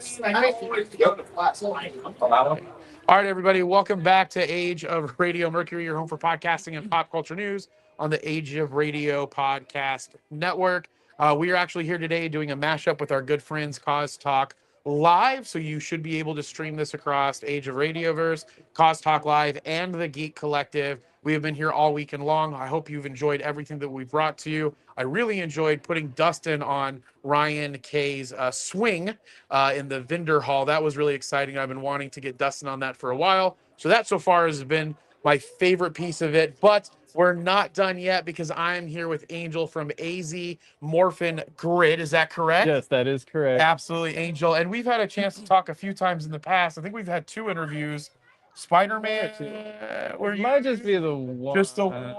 All right, everybody, welcome back to Age of Radio Mercury, your home for podcasting and pop culture news on the Age of Radio Podcast Network. We are actually here today doing a mashup with our good friends COSTALK Live, so you should be able to stream this across Age of Radioverse, COSTALK Live, and the GEEK Collective. We have been here all weekend long. I hope you've enjoyed everything that we've brought to you. I really enjoyed putting Dustin on Ryan K's swing in the vendor hall. That was really exciting. I've been wanting to get Dustin on that for a while. So that so far has been my favorite piece of it. But we're not done yet because I'm here with Angel from AZ Morphin Grid. Is that correct? Yes, that is correct. Absolutely, Angel. And we've had a chance to talk a few times in the past. I think we've had 2 interviews. Spider-Man, It might just be the one. just the I one.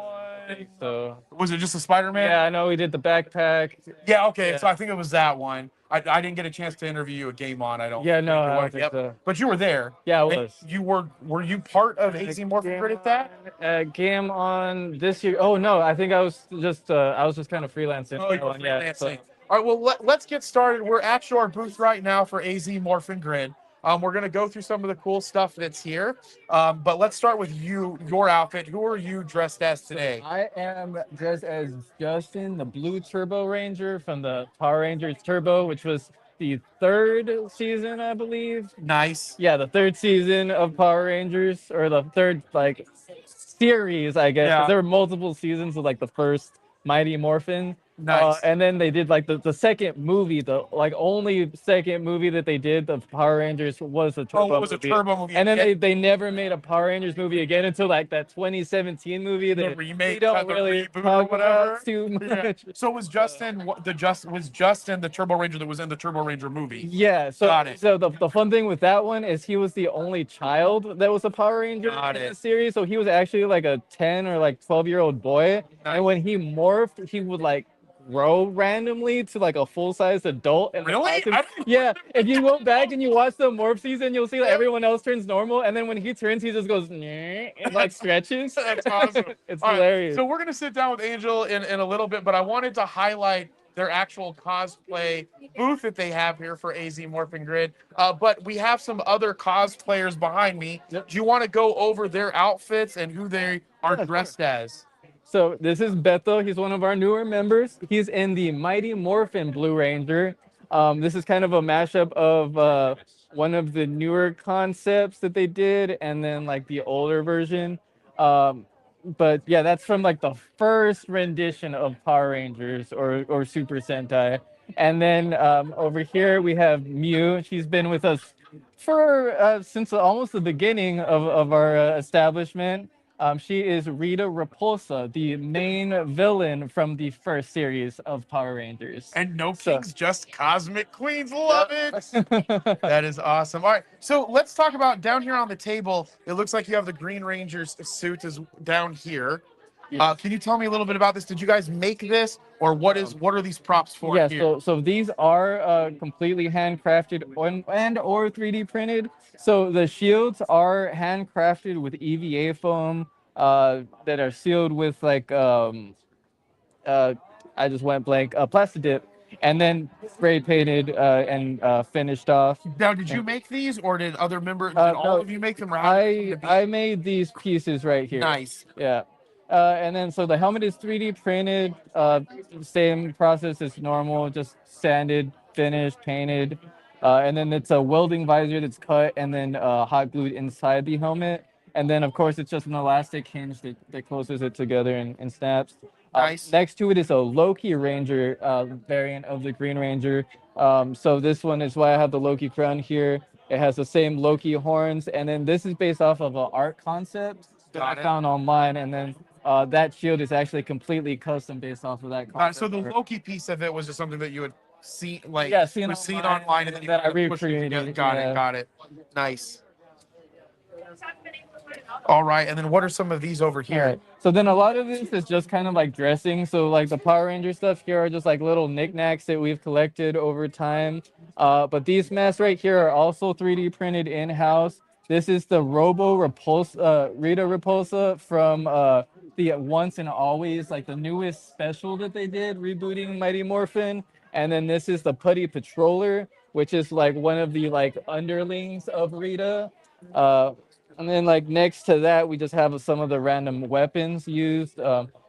think so. Was it just a Spider-Man? Yeah, I know we did the backpack. Yeah, okay. Yeah. So I think it was that one. I didn't get a chance to interview you at Game On. I don't. Yeah, no, think. I don't think so. But you were there. Yeah, I And was. you were you part of AZ Morphin Grid at that? Game on this year. Oh no, I think I was just kind of freelancing. Oh, you were Yeah, so- freelancing. All right, well, let's get started. We're at your booth right now for AZ Morphin Grid. We're going to go through some of the cool stuff that's here. But let's start with your outfit. Who are you dressed as today? I am dressed as Justin, the Blue Turbo Ranger from the Power Rangers Turbo, which was the 3rd season, I believe. Nice. Yeah, the 3rd season of Power Rangers, or the 3rd series, I guess. 'Cause Yeah. there were multiple seasons of the first Mighty Morphin. Nice. And then they did the second movie, the only second movie that they did, the Power Rangers, was a Turbo it was movie. a Turbo movie. And then they never made a Power Rangers movie again until that 2017 movie that remake, we don't the really reboot or talk whatever. about too much. Yeah. So was Justin the Turbo Ranger that was in the Turbo Ranger movie? Yeah, so Got it. so the fun thing with that one is he was the only child that was a Power Ranger Got in it. the series. So he was actually a 10 or 12-year-old boy. Nice. And when he morphed, he would grow randomly to a full-size adult. And Really? Yeah, if you go back and you watch the morph season, you'll see that everyone else turns normal, and then when he turns, he just goes and stretches. That's awesome. It's All right, hilarious. so we're gonna sit down with Angel in a little bit, but I wanted to highlight their actual cosplay booth that they have here for AZ Morphin Grid. But we have some other cosplayers behind me. Yep. Do you want to go over their outfits and who they are Yeah, dressed as? So this is Beto. He's one of our newer members. He's in the Mighty Morphin Blue Ranger. This is kind of a mashup of one of the newer concepts that they did, and then the older version. But yeah, that's from the first rendition of Power Rangers or Super Sentai. And then over here we have Mew. She's been with us for since almost the beginning of our establishment. She is Rita Repulsa, the main villain from the first series of Power Rangers. And no kings, just cosmic queens. Love it. That is awesome. All right, so let's talk about down here on the table. It looks like you have the Green Ranger's suit is down here. Can you tell me a little bit about this? Did you guys make this, or what are these props for? Yeah, here? so these are completely handcrafted and/or 3D printed. So the shields are handcrafted with EVA foam that are sealed with I just went blank, plastic dip, and then spray painted and finished off. Now, did you make these, or did other members? Did No, all of you make them? Or how did it come to be? I made these pieces right here. Nice. Yeah. And then so the helmet is 3D printed, same process as normal, just sanded, finished, painted. And then it's a welding visor that's cut and then hot glued inside the helmet. And then of course it's just an elastic hinge that closes it together and snaps. Nice. Next to it is a Loki Ranger variant of the Green Ranger. So this one is why I have the Loki crown here. It has the same Loki horns. And then this is based off of an art concept that I found online. And then that shield is actually completely custom based off of that concept. So the Loki piece of it was just something that you had seen, seen online, online, and then that I you pushed it recreated. together. Got it. Nice. All right, and then what are some of these over here? Right. So then a lot of this is just kind of dressing. So the Power Ranger stuff here are just little knickknacks that we've collected over time. But these masks right here are also 3D printed in-house. This is the Rita Repulsa from the Once and Always, the newest special that they did, rebooting Mighty Morphin. And then this is the Putty Patroller. which is like one of the like underlings of Rita. Uh, and then like next to that, we just have some of the random weapons used.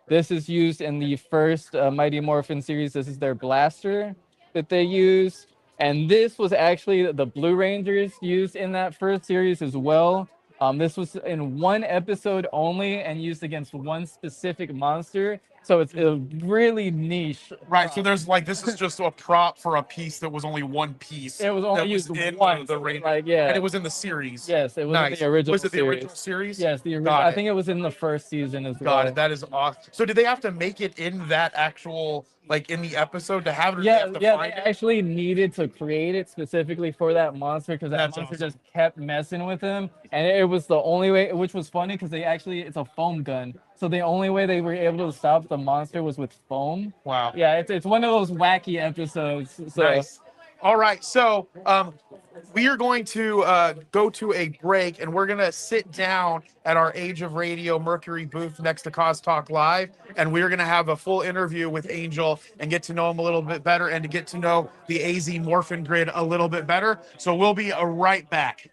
This is used in the first Mighty Morphin series. This is their blaster that they use. And this was actually the Blue Rangers used in that first series as well. This was in one episode only and used against one specific monster. So it's a really niche. Right. So there's like this is just a prop for a piece that was only one piece. It was only that used in once. the Ranger. Like, yeah. And it was in the series. Yes, it was in Nice. the original Was it the series. original series? Yes, the original. Got I it. think it was in the first season as well. Got it. That is awesome. So did they have to make it in that actual like in the episode to have it? Or Yeah, they have to yeah, find they it? actually needed to create it specifically for that monster because that That's monster awesome. just kept messing with him, and it was the only way. Which was funny because they actually it's a foam gun, so the only way they were able to stop the monster was with foam. Wow. Yeah, it's one of those wacky episodes. So. Nice. All right. So we are going to go to a break, and we're going to sit down at our Age of Radio Mercury booth next to COSTALK Live, and we're going to have a full interview with Angel and get to know him a little bit better and to get to know the AZ Morphin grid a little bit better. So we'll be right back.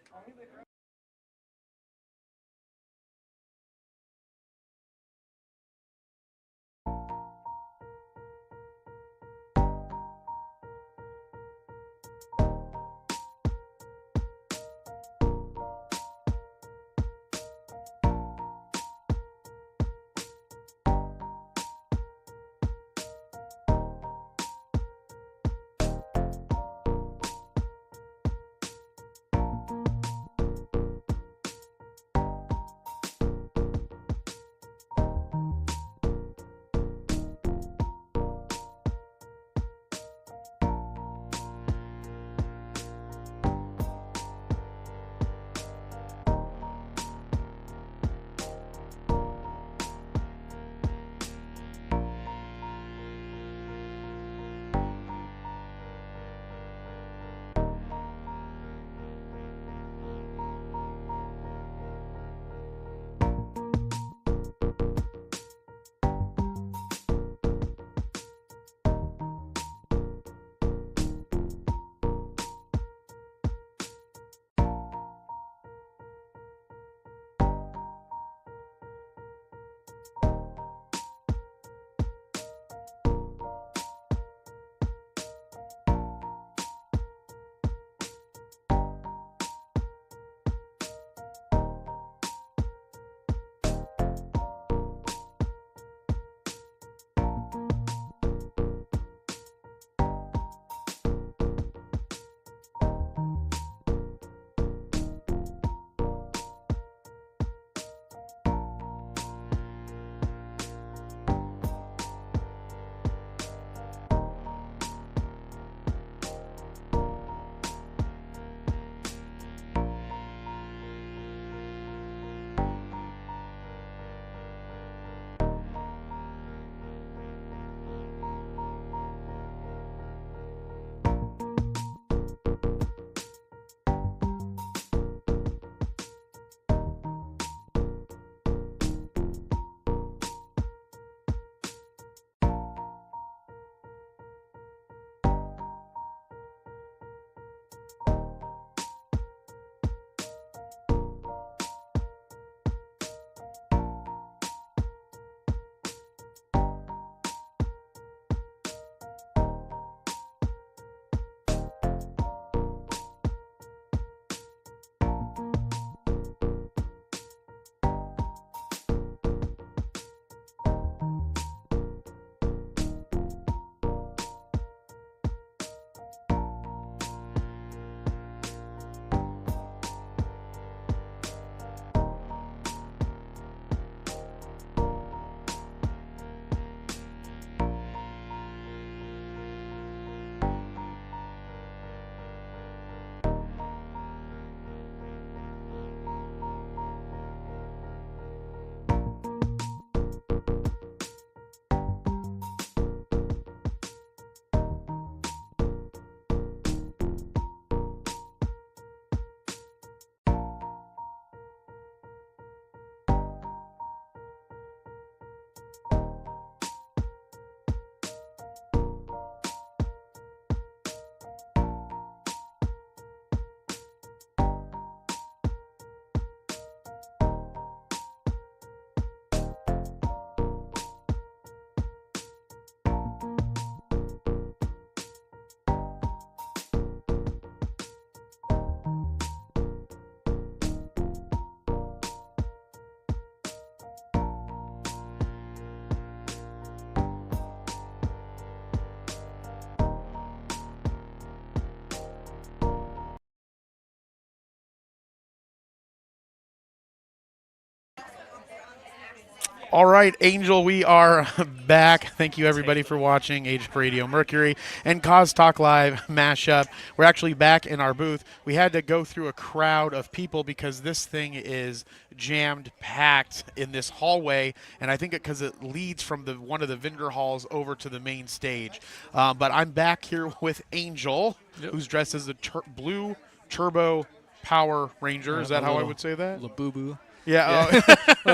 All right, Angel, we are back. Thank you, everybody, for watching Age of Radio Mercury and COSTALK Live mashup. We're actually back in our booth. We had to go through a crowd of people because this thing is jammed packed in this hallway, and I think because it leads from one of the vendor halls over to the main stage. But I'm back here with Angel, who's dressed as a blue Turbo Power Ranger. Is that how I would say that? Labubu. Yeah. Yeah.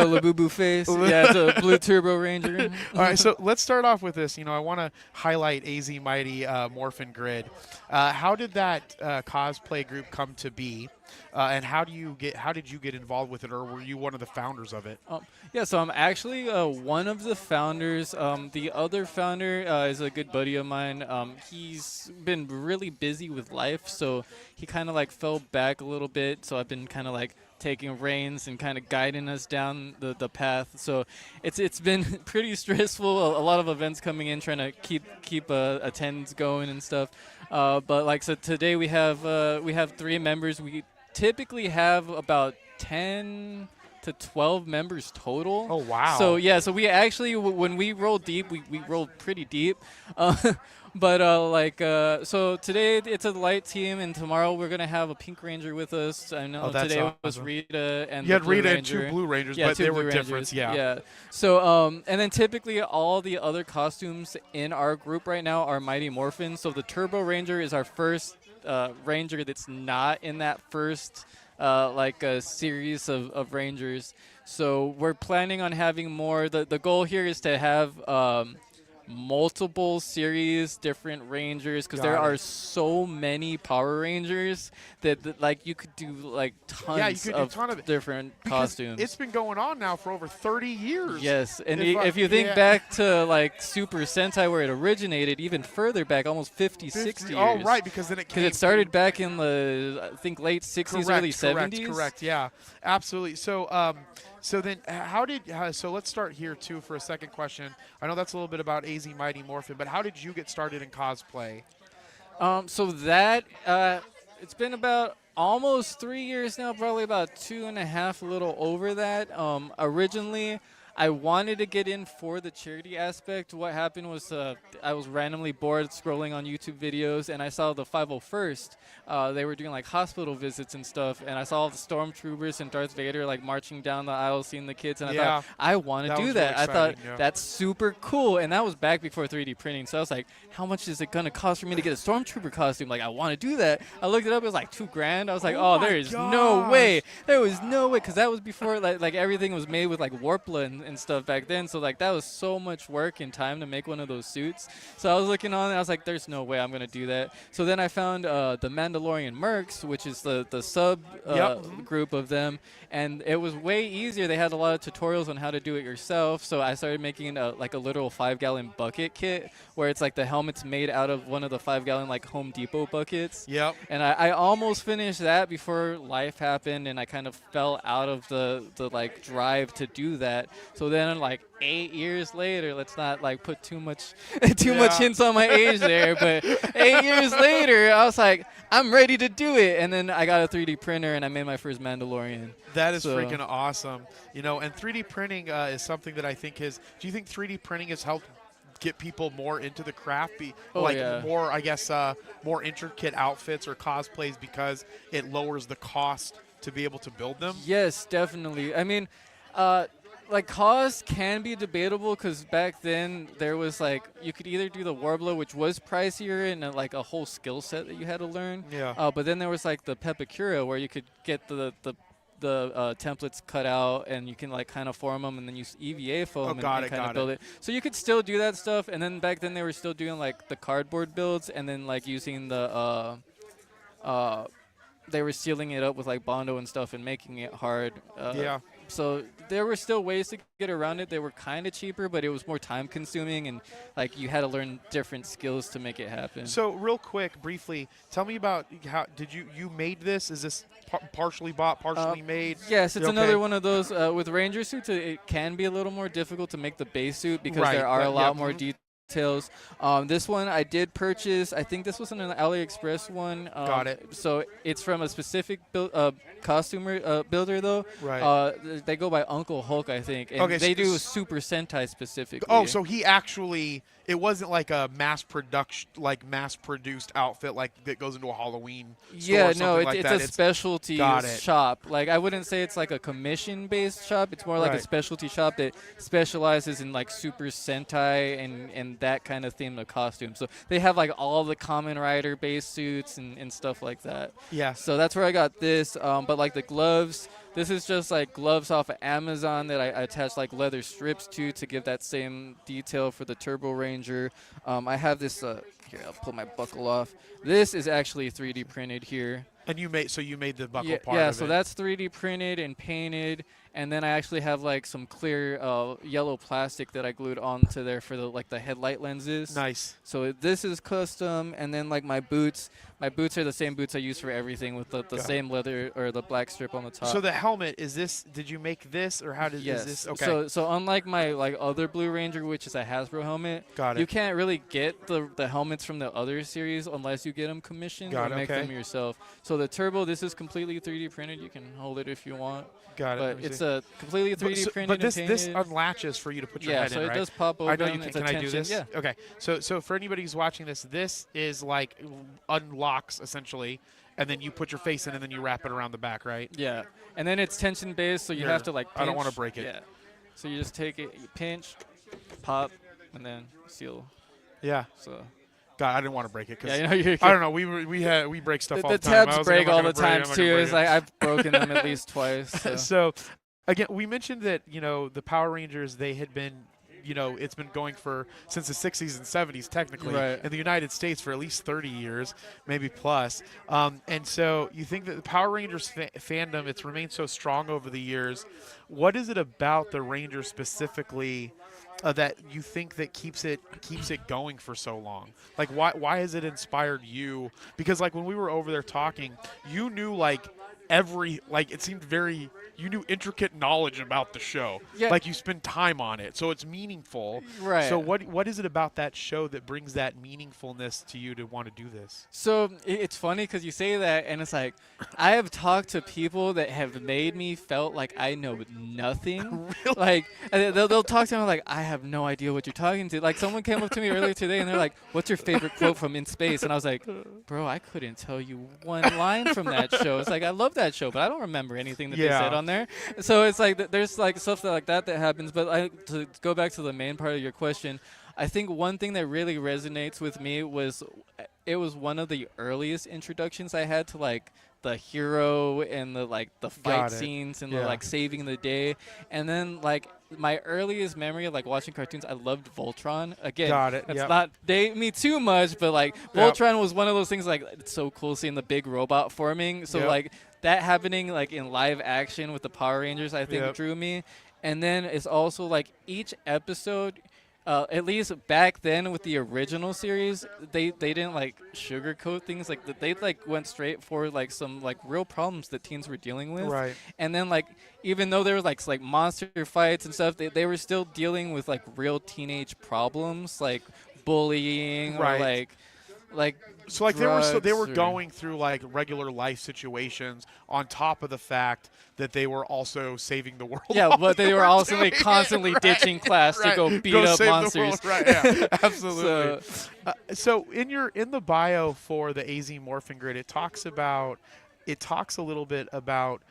Labubu face. Yeah, it's a blue Turbo Ranger. All right, so let's start off with this. I want to highlight AZ Mighty Morphin Grid. How did that cosplay group come to be, and how did you get involved with it, or were you one of the founders of it? Yeah, so I'm actually one of the founders. The other founder is a good buddy of mine. He's been really busy with life, so he kind of like fell back a little bit. So I've been kind of like taking reins and kind of guiding us down the path. So it's been pretty stressful. A lot of events coming in, trying to keep attendance going and stuff. But like so today we have 3 members. We typically have about 10 to 12 members total. Oh wow! So yeah, so we actually when we roll deep, we roll pretty deep. But so today it's a light team, and tomorrow we're gonna have a Pink Ranger with us. I know today was awesome. Rita and you had Blue Rita Ranger. and 2 Blue Rangers, Yeah, but 2 they Blue were Rangers. different. Yeah. Yeah. So and then typically all the other costumes in our group right now are Mighty Morphin. So the Turbo Ranger is our first Ranger that's not in that first a series of Rangers. So we're planning on having more. The goal here is to have multiple series, different Rangers, because there are so many Power Rangers that like you could do like tons of different costumes. It's been going on now for over 30 years. Yes, and if you think back to like Super Sentai where it originated, even further back, almost 50, 60 years. Oh, right, because then it started back in the I think late 60s, early 70s. Correct, yeah, absolutely. So so then so let's start here too for a second question. I know that's a little bit about AZ Mighty Morphin, but how did you get started in cosplay? So that it's been about almost 3 years now, probably about 2.5, a little over that. Originally I wanted to get in for the charity aspect. What happened was I was randomly bored scrolling on YouTube videos, and I saw the 501st. They were doing like hospital visits and stuff, and I saw all the stormtroopers and Darth Vader like marching down the aisle, seeing the kids, and I thought I want to do that. I thought that's super cool, and that was back before 3D printing. So I was like, how much is it gonna cost for me to get a stormtrooper costume? Like I want to do that. I looked it up; it was like $2,000. I was like, oh there is no way. There was no way, because that was before like everything was made with like Warpla and stuff back then. So like that was so much work and time to make one of those suits. So I was looking on and I was like, there's no way I'm gonna do that. So then I found the Mandalorian Mercs, which is the sub group of them, and it was way easier. They had a lot of tutorials on how to do it yourself. So I started making like a literal 5-gallon bucket kit where it's like the helmet's made out of one of the 5-gallon like Home Depot buckets. Yep. And I almost finished that before life happened, and I kind of fell out of the like drive to do that. So then like 8 years later, let's not like put too much hints on my age there, but 8 years later I was like, I'm ready to do it. And then I got a 3D printer and I made my first Mandalorian. That is freaking awesome. And 3D printing is something that I think do you think 3D printing has helped get people more into the craft, more, I guess, more intricate outfits or cosplays because it lowers the cost to be able to build them? Yes, definitely. I mean, like cost can be debatable, because back then there was like you could either do the Warbler, which was pricier and like a whole skill set that you had to learn. Yeah. But then there was like the Pepakura, where you could get the templates cut out and you can like kind of form them and then use EVA foam and kind of build it. So you could still do that stuff. And then back then they were still doing like the cardboard builds and then like using the they were sealing it up with like Bondo and stuff and making it hard. So there were still ways to get around it. They were kind of cheaper, but it was more time consuming, and like you had to learn different skills to make it happen. So real quick, briefly, tell me about how you made this? Is this partially bought, partially made? Yes, it's another one of those with Ranger suits. It can be a little more difficult to make the base suit because there are a lot more details details. This one I did purchase. I think this was an AliExpress one. Got it. So it's from a specific costumer builder though. Right. They go by Uncle Hulk, I think, and Okay, they do s- Super Sentai specifically. Oh, so he actually, it wasn't like a mass produced outfit like that goes into a Halloween store Yeah, or no, something like it's that. a specialty Got it. shop. Like I wouldn't say it's like a commission-based shop. It's more like a Right. specialty shop that specializes in like Super Sentai and that kind of theme of costumes. So they have like all the Kamen Rider base suits and stuff like that. Yeah. So that's where I got this. But like the gloves, this is just like gloves off of Amazon that I attached like leather strips to give that same detail for the Turbo Ranger. I have this. Here, I'll pull my buckle off. This is actually 3D printed here. And you made the buckle Yeah, part yeah. of So it. that's 3D printed and painted, and then I actually have like some clear yellow plastic that I glued onto there for the headlight lenses. Nice. So this is custom, and then like my boots are the same boots I use for everything with the same leather or the black strip on the top. So the helmet is this? Did you make this, or how did Yes. is this? Okay. So unlike my like other Blue Ranger, which is a Hasbro helmet, Got it. you can't really get the helmets from the other series unless you get them commissioned Got or it, make okay. them yourself. So the Turbo, this is completely 3D printed. You can hold it if you want. Got it. Let But me it's see. a completely 3D printed But this and this painted. unlatches for you to put your Yeah, head so in, it right? does pop open. I know you can. It's a Can I do tension- this? Yeah. Okay. So for anybody who's watching this, this is like unlocks essentially, and then you put your face in, and then you wrap it around the back, right? Yeah, and then it's tension based, so you Here, have to like. I don't wanna pinch. break it. Yeah, so you just take it, you pinch, pop, and then seal. Yeah. So God, I didn't want to break it because yeah, you know I don't know. We break stuff all the time. I tabs was like, break I'm all not the gonna time break it, I'm not too. gonna It's break like I've broken them at least twice. So. it. So again, we mentioned that the Power Rangers, they had been. It's been going since the 60s and 70s, technically, Right. in the United States for at least 30 years, maybe plus. And so you think that the Power Rangers fandom, it's remained so strong over the years. What is it about the Rangers specifically that you think that keeps it going for so long? Like, why has it inspired you? Because like when we were over there talking, you knew like it seemed very. You knew intricate knowledge about the show. Yeah. Like you spend time on it, so it's meaningful. Right. So what is it about that show that brings that meaningfulness to you to want to do this? So it's funny because you say that, and it's like I have talked to people that have made me felt like I know nothing. Really? Like they'll talk to me like I have no idea what you're talking to. Like someone came up to me earlier today, and they're like, "What's your favorite quote from In Space?" And I was like, "Bro, I couldn't tell you one line from that show." It's like I love that show, but I don't remember anything that they Yeah. said on there. So it's like there's like stuff like that happens. But to go back to the main part of your question, I think one thing that really resonates with me was it was one of the earliest introductions I had to like the hero and the fight Got it. scenes and Yeah. the like saving the day. And then like my earliest memory of like watching cartoons, I loved Voltron. Again, Got it, it's yep. not date me too much, but like Yep. Voltron was one of those things like it's so cool seeing the big robot forming. So Yep. like that happening like in live action with the Power Rangers, I think Yep. drew me. And then it's also like each episode, at least back then with the original series, they didn't like sugarcoat things. Like they like went straight for like some like real problems that teens were dealing with. Right. And then like even though there were like monster fights and stuff, they were still dealing with like real teenage problems like bullying Right. or like So like they were drugs or- going through like regular life situations on top of the fact that they were also saving the world. Yeah, while but they were also doing like constantly it, right, ditching class to right. go beat up save the monsters. world, right? Yeah, absolutely. So- So in the bio for the AZ Morphin Grid, it talks a little bit about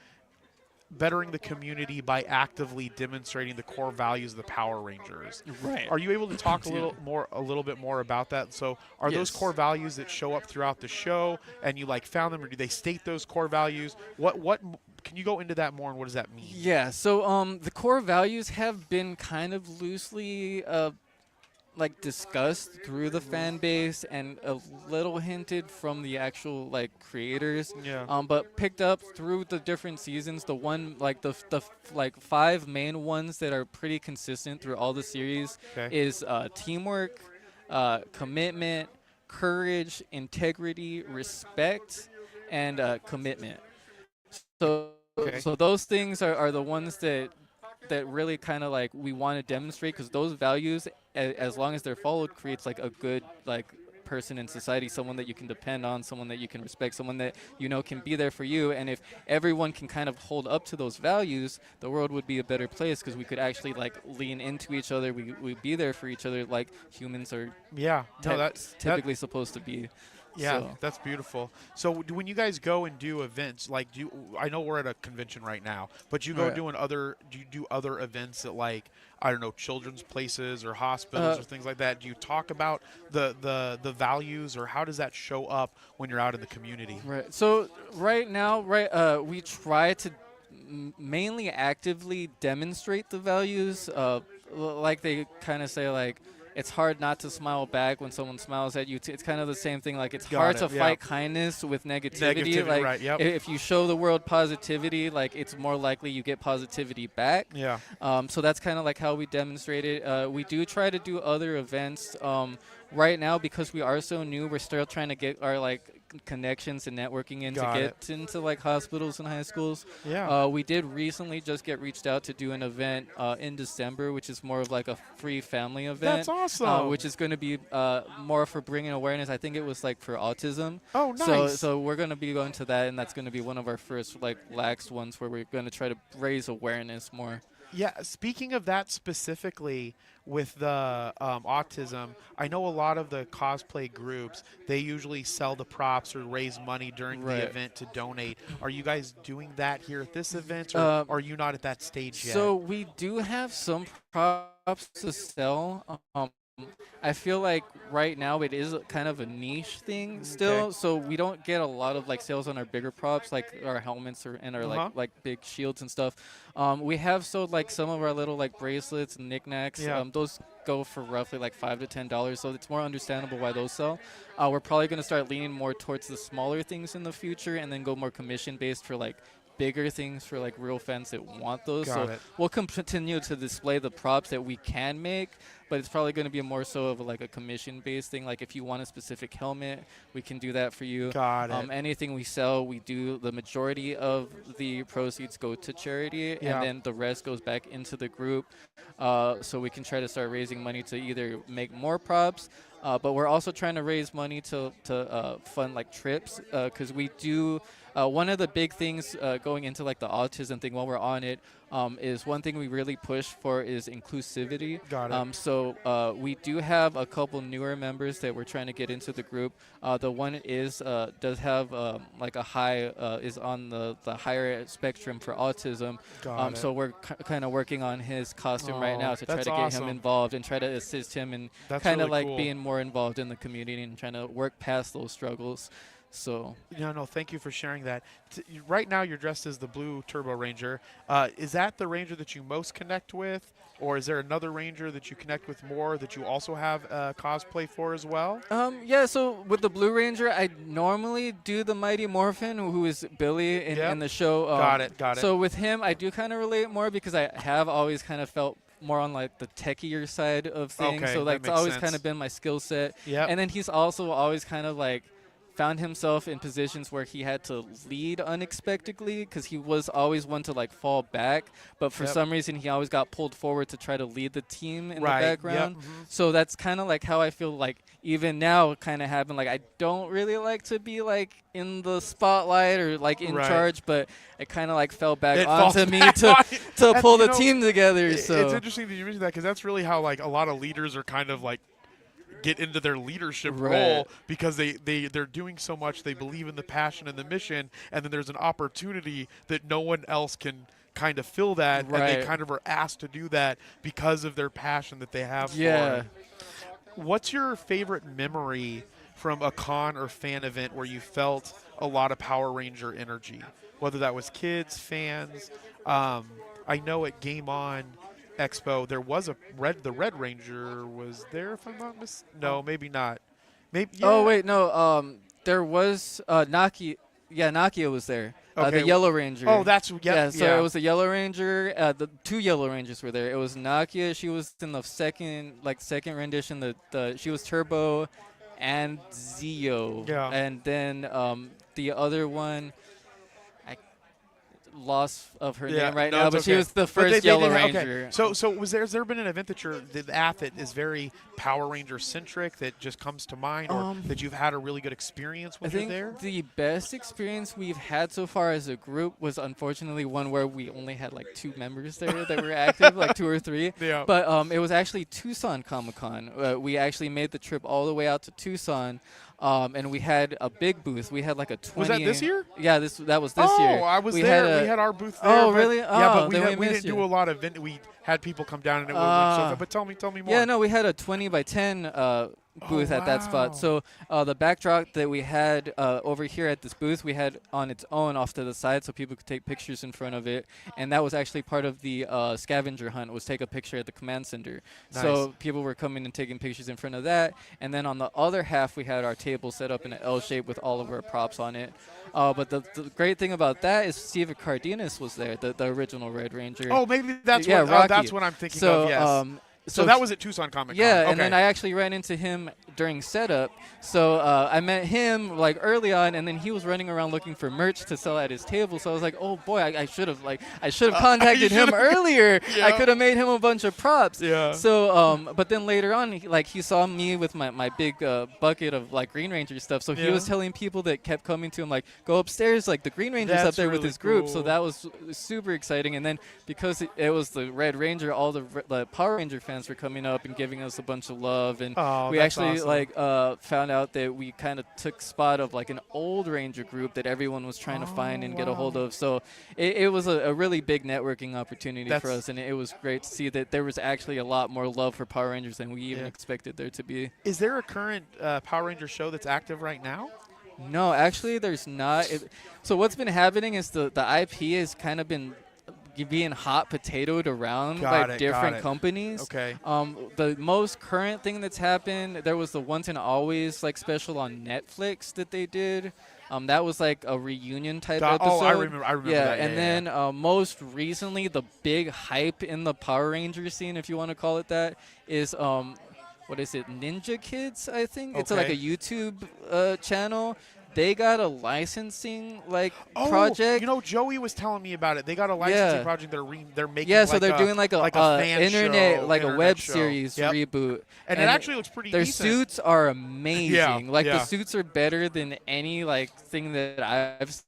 bettering the community by actively demonstrating the core values of the Power Rangers. Right. Are you able to talk a Yeah. little bit more about that? So are those Yes. core values that show up throughout the show and you like found them, or do they state those core values? What can you go into that more, and what does that mean? Yeah, so the core values have been kind of loosely like discussed through the fan base and a little hinted from the actual like creators. Yeah. But picked up through the different seasons. The one like the like 5 main ones that are pretty consistent through all the series Okay. is teamwork, commitment, courage, integrity, respect, and commitment. So Okay. so those things are the ones that that really kind of like we want to demonstrate, because those values, as long as they're followed, creates like a good like person in society, someone that you can depend on, someone that you can respect, someone that you know can be there for you. And if everyone can kind of hold up to those values, the world would be a better place, because we could actually like lean into each other. We'd be there for each other like humans are Yeah. No, typically supposed to be. yeah, So that's beautiful. So when you guys go and do events, like I know we're at a convention right now, but you go right. doing do you do other events at, like, I don't know, children's places or hospitals Uh, or things like that? Do you talk about the values, or how does that show up when you're out in the community? Right. So right now, we try to mainly actively demonstrate the values. Like they kind of say, like it's hard not to smile back when someone smiles at you. It's kind of the same thing. Like it's hard Got to it. Yeah. fight kindness with negativity. Negativity, Like right? Yep. if you show the world positivity, like it's more likely you get positivity back. Yeah. So that's kind of like how we demonstrate it. We do try to do other events. Right now, because we are so new, we're still trying to get our like connections and networking in Got to get into like hospitals and high schools. Yeah. We did recently just get reached out to do an event in December, which is more of like a free family event. That's awesome. Which is going to be more for bringing awareness. I think it was like for autism. Oh, So nice. so we're going to be going to that, and that's going to be one of our first like lax ones where we're going to try to raise awareness more. Yeah, speaking of that specifically with the autism, I know a lot of the cosplay groups, they usually sell the props or raise money during the Right. event to donate. Are you guys doing that here at this event, or Uh, are you not at that stage yet? So we do have some props to sell. I feel like right now it is kind of a niche thing still, Okay. so we don't get a lot of like sales on our bigger props, like our helmets and our Uh-huh. like big shields and stuff. We have sold like some of our little like bracelets and knickknacks. Yeah. Those go for roughly like $5 to $10, so it's more understandable why those sell. We're probably gonna start leaning more towards the smaller things in the future, and then go more commission based for like bigger things for like real fans that want those. Got So it. we'll continue to display the props that we can make, but it's probably going to be more so of like a commission based thing. Like if you want a specific helmet, we can do that for you. Got it. Anything we sell, we do, the majority of the proceeds go to charity, Yeah. and then the rest goes back into the group. So we can try to start raising money to either make more props, but we're also trying to raise money to fund like trips, because we do. One of the big things going into like the autism thing while we're on it, is one thing we really push for is inclusivity. Got it. So we do have a couple newer members that we're trying to get into the group. The one does have like a high, is on the higher spectrum for autism. Got it. So we're kind of working on his costume right now to try to that's get awesome. him involved and try to assist him in That's kind of really like cool. being more involved in the community and trying to work past those struggles. So No, thank you for sharing that. Right now, you're dressed as the Blue Turbo Ranger. Is that the Ranger that you most connect with, or is there another Ranger that you connect with more that you also have cosplay for as well? yeah, so with the Blue Ranger, I normally do the Mighty Morphin, who is Billy Yep. in the show. Got it. So with him, I do kind of relate more, because I have always kind of felt more on like the techier side of things. Okay, So like that it's makes always sense. kind of been my skill set. Yep. And then he's also always kind of like found himself in positions where he had to lead unexpectedly, because he was always one to like fall back, but for Yep. some reason he always got pulled forward to try to lead the team in Right, the yep, background. mhm. So that's kind of like how I feel like even now kind of having like, I don't really like to be like in the spotlight or like in Right. charge, but it kind of like fell back It onto falls me back to on you. to And, pull you the know, team together. So It's interesting that you mentioned that, because that's really how like a lot of leaders are kind of like get into their leadership Right. role, because they're doing so much, they believe in the passion and the mission, and then there's an opportunity that no one else can kind of fill that, and they Right. kind of are asked to do that because of their passion that they have Yeah. for it. What's your favorite memory from a con or fan event where you felt a lot of Power Ranger energy? Whether that was kids, fans. I know at Game On Expo there was the Red Ranger was there, if I'm not no, maybe not. Maybe Oh yeah. wait, no. There was Nakia. Yeah, Nakia was there. Okay. The Yellow Ranger. Oh, that's yep, yeah. So yeah. it was the Yellow Ranger. The two Yellow Rangers were there. It was Nakia. She was in the second rendition. She was Turbo, and Zio. Yeah. And then the other one, loss of her Yeah, name right no, now, it's but she okay. was the But first they Yellow did Ranger. Okay. So has there been an event that the athlete is very Power Ranger centric that just comes to mind, or that you've had a really good experience I when think you're there? the best experience we've had so far as a group was unfortunately one where we only had like 2 members there that were active, like 2 or 3. Yeah. But it was actually Tucson Comic Con. We actually made the trip all the way out to Tucson, and we had a big booth. We had like a 20. Was that this year? Yeah, that was this year. Oh, I was we there. Had We had our booth there. Oh, but, really? Yeah, Oh, but then we missed didn't do a lot of we had people come down and it went so. But tell me more. Yeah, no, we had a 20 by 10 booth at that spot. So the backdrop that we had over here at this booth, we had on its own off to the side so people could take pictures in front of it. And that was actually part of the scavenger hunt, was take a picture at the command center. Nice. So people were coming and taking pictures in front of that. And then on the other half, we had our table set up in an L shape with all of our props on it. But the great thing about that is Steve Cardenas was there, the original Red Ranger. Oh, maybe that's that's what I'm thinking of. Yes. So that was at Tucson Comic Con. Yeah, okay. And then I actually ran into him during setup. So I met him like early on, and then he was running around looking for merch to sell at his table. So I was like, oh boy, I should have contacted him earlier. Yeah. I could have made him a bunch of props. Yeah. So but then later on, he saw me with my big bucket of like Green Ranger stuff. So he was telling people that kept coming to him like, go upstairs, like the Green Ranger's up there with his group. So that was super exciting. And then because it was the Red Ranger, all the Power Ranger fans were coming up and giving us a bunch of love, and we actually awesome. found out that we kind of took spot of like an old Ranger group that everyone was trying to find and get a hold of. So it was a really big networking opportunity for us, and it was great to see that there was actually a lot more love for Power Rangers than we even expected there to be. Is there a current Power Ranger show that's active right now? No, actually there's not. So what's been happening is the IP has kind of been being hot potatoed around by different companies. Okay. The most current thing that's happened, there was the Once and Always like special on Netflix that they did. That was like a reunion type episode. Oh, I remember that. And then most recently, the big hype in the Power Ranger scene, if you want to call it that, is what is it? Ninja Kids, I think. It's like a YouTube channel. They got a licensing project. You know, Joey was telling me about it. They got a licensing project. They're making. Yeah, so they're doing like a fan internet show, like a web show. series reboot, and it actually looks pretty. Their decent. suits are amazing. The suits are better than any thing that I've seen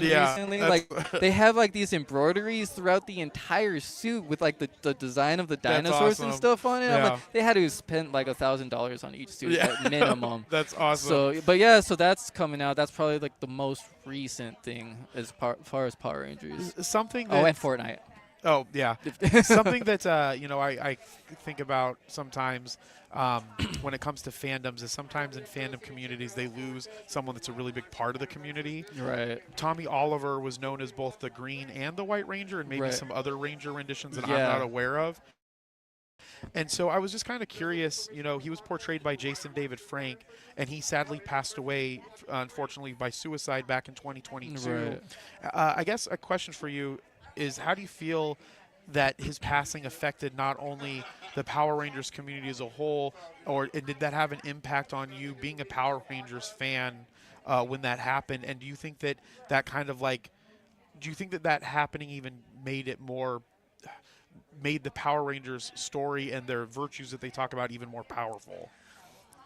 recently. They have these embroideries throughout the entire suit with the design of the dinosaurs and stuff on it. Yeah. They had to spend like $1,000 on each suit at minimum. That's awesome. So that's coming out. That's probably like the most recent thing as far as Power Rangers. Something. And Fortnite. Oh yeah, something that I think about sometimes when it comes to fandoms is sometimes in fandom communities they lose someone that's a really big part of the community. Right. Tommy Oliver was known as both the Green and the White Ranger, and maybe some other Ranger renditions that I'm not aware of. And so I was just kind of curious, he was portrayed by Jason David Frank, and he sadly passed away, unfortunately, by suicide back in 2022. Right. I guess a question for you is, how do you feel that his passing affected not only the Power Rangers community as a whole, and did that have an impact on you being a Power Rangers fan when that happened? And do you think that kind of do you think that happening even made the Power Rangers story and their virtues that they talk about even more powerful?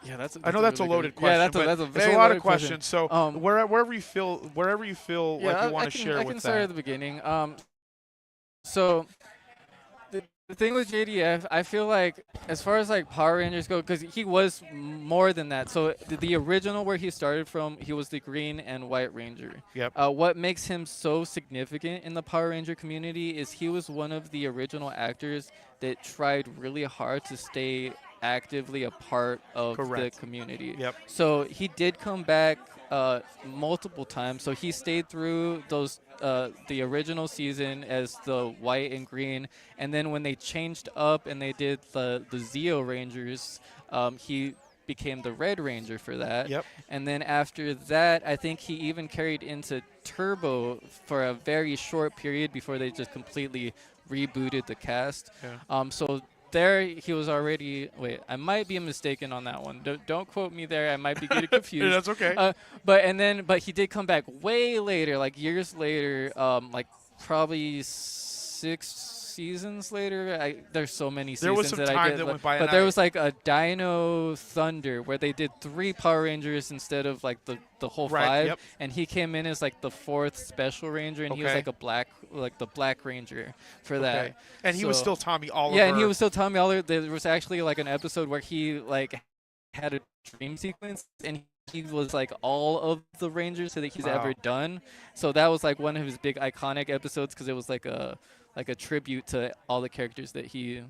Yeah, I know that's a loaded question. Yeah, that's a very it's a lot of question. questions. So wherever you feel like you want to share with that. I can start at the beginning. So the thing with JDF, I feel like as far as Power Rangers go, because he was more than that. So the original where he started from, he was the Green and White Ranger. Yep. What makes him so significant in the Power Ranger community is he was one of the original actors that tried really hard to stay actively a part of the community. Yep. So he did come back multiple times. So he stayed through those the original season as the White and Green, and then when they changed up and they did the Zeo Rangers, he became the Red Ranger for that. Yep. And then after that, I think he even carried into Turbo for a very short period before they just completely rebooted the cast. Yeah. So there he was already. Wait, I might be mistaken on that one. Don't quote me there. I might be getting confused. That's okay. But he did come back way later, like years later, like probably 6 seasons later. There's so many There was seasons some that I time did, that went by, but and there was like a Dino Thunder where they did 3 Power Rangers instead of like the whole Right, 5, yep. and he came in as like the 4th Special Ranger, and he was Okay. like the Black Ranger for Okay. that. And he was So- still Tommy Oliver. Yeah, and he was still Tommy Oliver. There was actually like an episode where he like had a dream sequence, and he was like all of the Rangers that he's ever Wow. done. So that was like one of his big iconic episodes because it was like a tribute to all the characters that he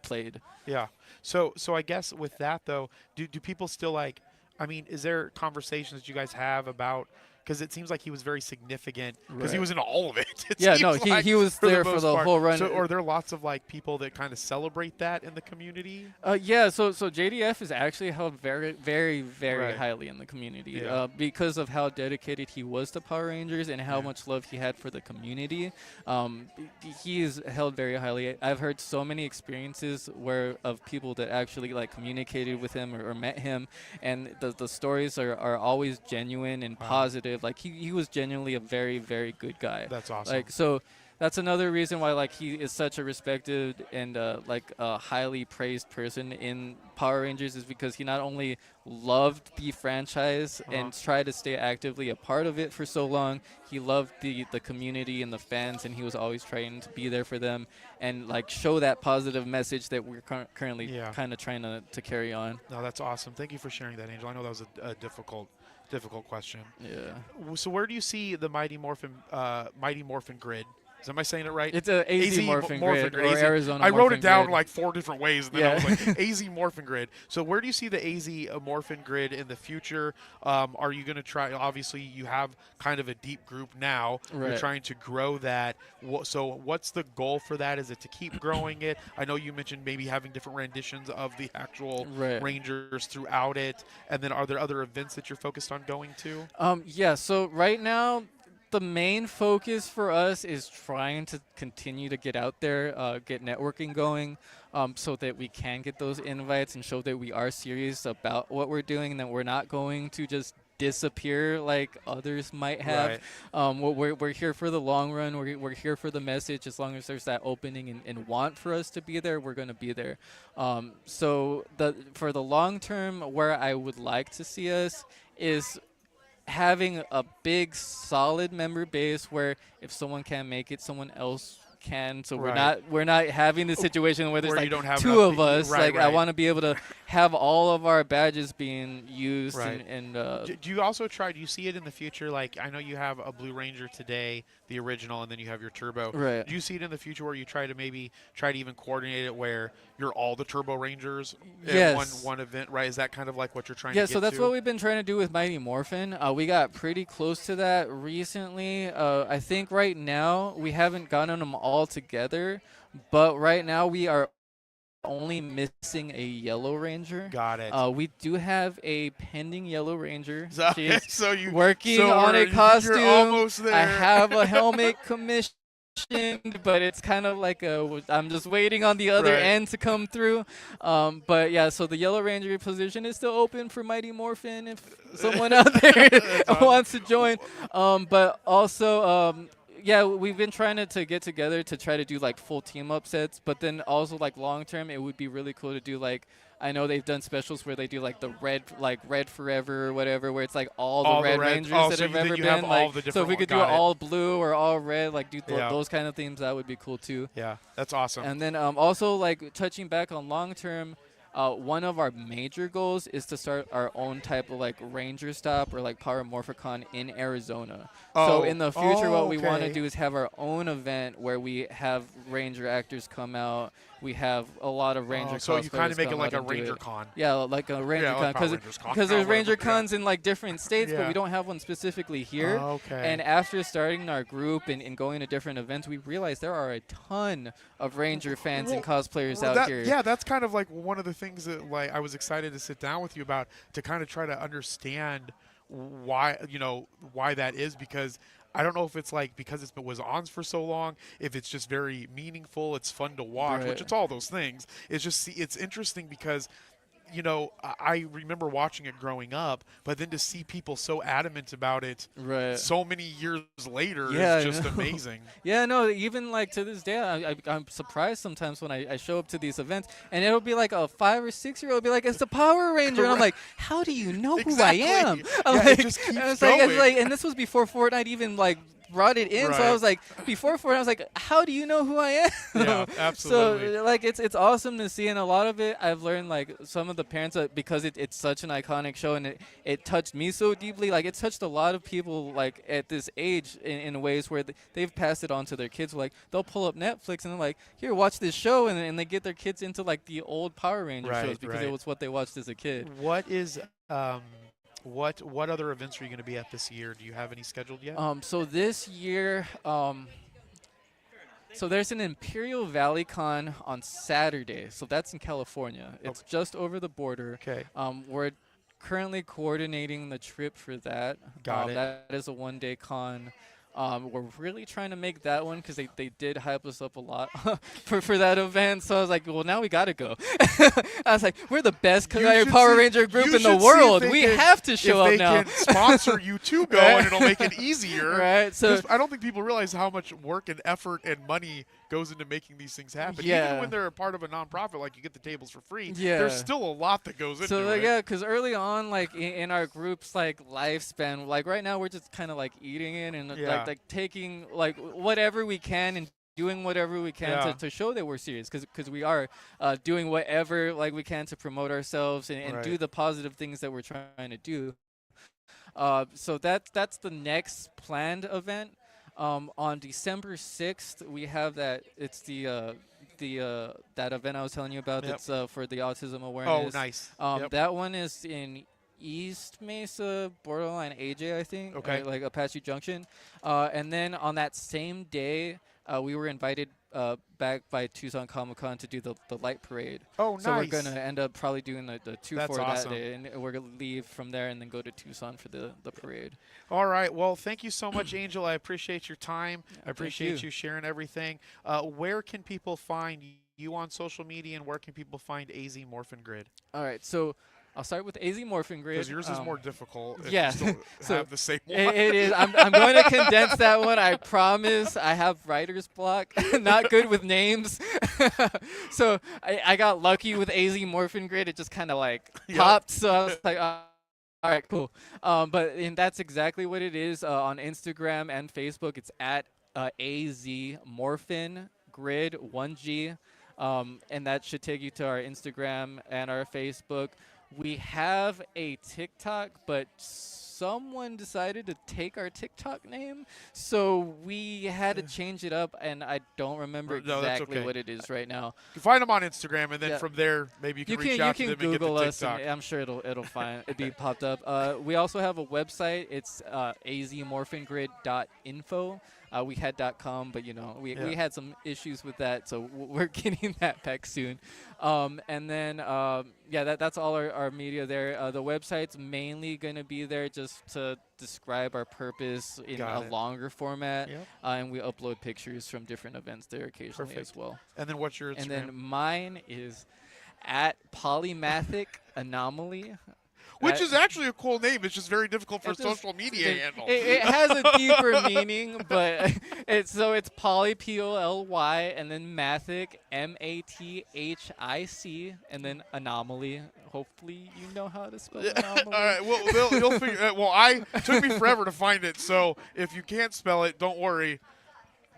played. Yeah. So I guess with that though, do people still like? I mean, is there conversations that you guys have about? Because it seems like he was very significant because he Right. was in all of it. It Yeah, seems no, like, he was there for most the part. whole run. So are there lots of like people that kind of celebrate that in the community? Yeah, so JDF is actually held very, very, very Right. highly in the community Yeah. because of how dedicated he was to Power Rangers and how Yeah. much love he had for the community. He is held very highly. I've heard so many experiences of people that actually like communicated with him or met him, and the stories are always genuine and Wow. positive. Like he was genuinely a very, very good guy. That's awesome. Like so. That's another reason why like he is such a respected and like a highly praised person in Power Rangers is because he not only loved the franchise and tried to stay actively a part of it for so long, he loved the community and the fans, and he was always trying to be there for them and like show that positive message that we're currently Yeah. kind of trying to carry on. No, that's awesome. Thank you for sharing that, Angel. I know that was a difficult question. Yeah. So where do you see the Mighty Morphin grid? Am I saying it right? It's a AZ Morphin grid or AZ. Arizona I wrote Morphin it down grid. like 4 different ways, and then I was like, AZ Morphin grid. So where do you see the AZ Morphin grid in the future? Are you going to try? Obviously, you have kind of a deep group now. You're Right. trying to grow that. So what's the goal for that? Is it to keep growing it? I know you mentioned maybe having different renditions of the actual Right. Rangers throughout it. And then are there other events that you're focused on going to? Yeah, so right now, the main focus for us is trying to continue to get out there, get networking going, so that we can get those invites and show that we are serious about what we're doing and that we're not going to just disappear like others might have. We're here for the long run. We're here for the message. As long as there's that opening and want for us to be there, we're going to be there. So for the long term, where I would like to see us is having a big solid member base where if someone can't make it, someone else can. So Right. we're not having the situation where there's Where you like don't have 2 enough of us. right, I right. want to be able to have all of our badges being used Right. and Do you also try? Do you see it in the future? Like I know you have a Blue Ranger today, the original, and then you have your Turbo. Right. Do you see it in the future where you try to even coordinate it where you're all the Turbo Rangers in Yes. one event? Right? Is that kind of like what you're trying Yeah, to get so that's to? what we've been trying to do with Mighty Morphin. We got pretty close to that recently. I think right now we haven't gotten them all together, but right now we are only missing a Yellow Ranger. Got it. We do have a pending Yellow Ranger. So, She's so you working so on a you're costume. almost there. I have a helmet commissioned, but it's kind of like I'm just waiting on the other Right. end to come through. But yeah, so the Yellow Ranger position is still open for Mighty Morphin if someone out there wants to join. But also, yeah, we've been trying to get together to try to do like full team up sets, but then also like long term, it would be really cool to do like, I know they've done specials where they do like the red forever or whatever, where it's like all the red Rangers that so have then ever you been. have all Like, the so if different we could do got it. all blue or all red, like do Yeah. those kind of themes, that would be cool too. Yeah, that's awesome. And then also like touching back on long term, one of our major goals is to start our own type of like Ranger stop or like Power Morphicon in Arizona. So in the future, what we want to okay. do is have our own event where we have Ranger actors come out. We have a lot of Ranger so you kind cosplayers of make it come like out a and do Ranger it. con. Yeah, like a Ranger Yeah, con, like Power Rangers con, because there's whatever, Ranger yeah. cons in like different states, but Yeah. we don't have one specifically here. Okay. And after starting our group and going to different events, we realized there are a ton of Ranger fans and cosplayers out that, here. Yeah, that's kind of like one of the things that like I was excited to sit down with you about to kind of try to understand why that is, because I don't know if it's like because it was on for so long, if it's just very meaningful, it's fun to watch, Right. which it's all those things. It's just it's interesting because you know, I remember watching it growing up, but then to see people so adamant about it Right. so many years later Yeah, is I just know. amazing. Yeah, no, even like to this day, I'm surprised sometimes when I show up to these events and it'll be like a 5 or 6 year old be like, it's the Power Ranger. And I'm like, how do you know who I am? Exactly. I'm Yeah, like, it just keeps and going. and this was before Fortnite even like brought it in. So I Right. was like, before Fortnite, I was like, how do you know who I am? Yeah, absolutely. So like, it's awesome to see. And a lot of it, I've learned like some of the parents, because it's such an iconic show and it touched me so deeply. Like it touched a lot of people like at this age in ways where they've passed it on to their kids. Like they'll pull up Netflix and they're like, here, watch this show. And they get their kids into like the old Power Ranger Right, shows because it right. was what they watched as a kid. What is what other events are you going to be at this year? Do you have any scheduled yet? So this year, so there's an Imperial Valley Con on Saturday. So that's in California. It's just over the border. Okay. We're currently coordinating the trip for that. Got it. That is a one-day con. We're really trying to make that one because they did hype us up a lot for that event. So I was like, well, now we got to go. I was like, we're the best Power Ranger group in the world. We have to show up now. If they can sponsor you to go, and it'll make it easier. Right. So I don't think people realize how much work and effort and money goes into making these things happen. Yeah. Even when they're a part of a nonprofit, like you get the tables for free, Yeah. there's still a lot that goes into So it. yeah, because early on, like in our group's like lifespan, like right now we're just kind of like eating it and like taking like whatever we can and doing whatever we can to show that we're serious, because we are doing whatever like we can to promote ourselves and do the positive things that we're trying to do. So that's the next planned event. On December 6th, we have that. It's the that event I was telling you about. Yep. It's for the autism awareness. Oh, nice. That one is in East Mesa, borderline AJ, I think. Okay. Like Apache Junction. And then on that same day, we were invited back by Tucson Comic-Con to do the light parade. Oh, nice. So we're going to end up probably doing the 2 That's for awesome. that day. And we're going to leave from there and then go to Tucson for the parade. All right. Well, thank you so much, Angel. I appreciate your time. Yeah, I appreciate you sharing everything. Where can people find you on social media, and where can people find AZ Morphin Grid? All right. So I'll start with AZ Morphin Grid. Because yours is more difficult. If Yeah. You still So have the same one. it is. I'm going to condense that one. I promise. I have writer's block. Not good with names. So I got lucky with AZ Morphin Grid. It just kind of like popped. So I was like, all right, cool. And that's exactly what it is on Instagram and Facebook. It's at AZ Morphin Grid 1G. And that should take you to our Instagram and our Facebook. We have a TikTok, but someone decided to take our TikTok name, so we had to change it up, and I don't remember exactly what it is right now. You can find them on Instagram, and then from there, maybe you can reach out to them and get the Google us, TikTok. and I'm sure it'll be popped up. We also have a website. It's azmorphingrid.info. We had .com, but we had some issues with that, so we're getting that back soon. And then that's all our media there. The website's mainly going to be there just to describe our purpose in a longer format, and we upload pictures from different events there occasionally as well. And then what's your Instagram? And then mine is at Polymathic Anomaly. Which is actually a cool name. It's just very difficult for social media handle. It has a deeper meaning, but it's Poly, P-O-L-Y, and then Mathic, M-A-T-H-I-C, and then Anomaly. Hopefully you know how to spell anomaly. All right, well, you'll figure it. Well, it took me forever to find it, so if you can't spell it, don't worry.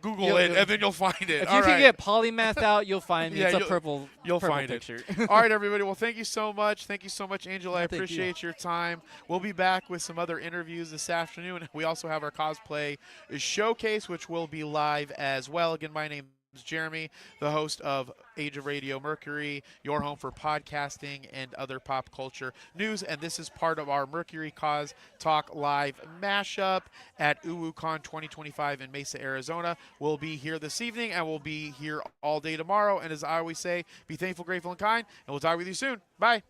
Google it, and then you'll find it. If you can get Polymath out, you'll find me. It's a purple picture. All right, everybody. Well, thank you so much. Thank you so much, Angel. I appreciate your time. We'll be back with some other interviews this afternoon. We also have our cosplay showcase, which will be live as well. Again, my name is Jeremy, the host of Age of Radio Mercury, your home for podcasting and other pop culture news. And this is part of our Mercury Cause Talk Live mashup at UwuCon 2025 in Mesa, Arizona. We'll be here this evening, and we'll be here all day tomorrow. And as I always say, be thankful, grateful, and kind. And we'll talk with you soon. Bye.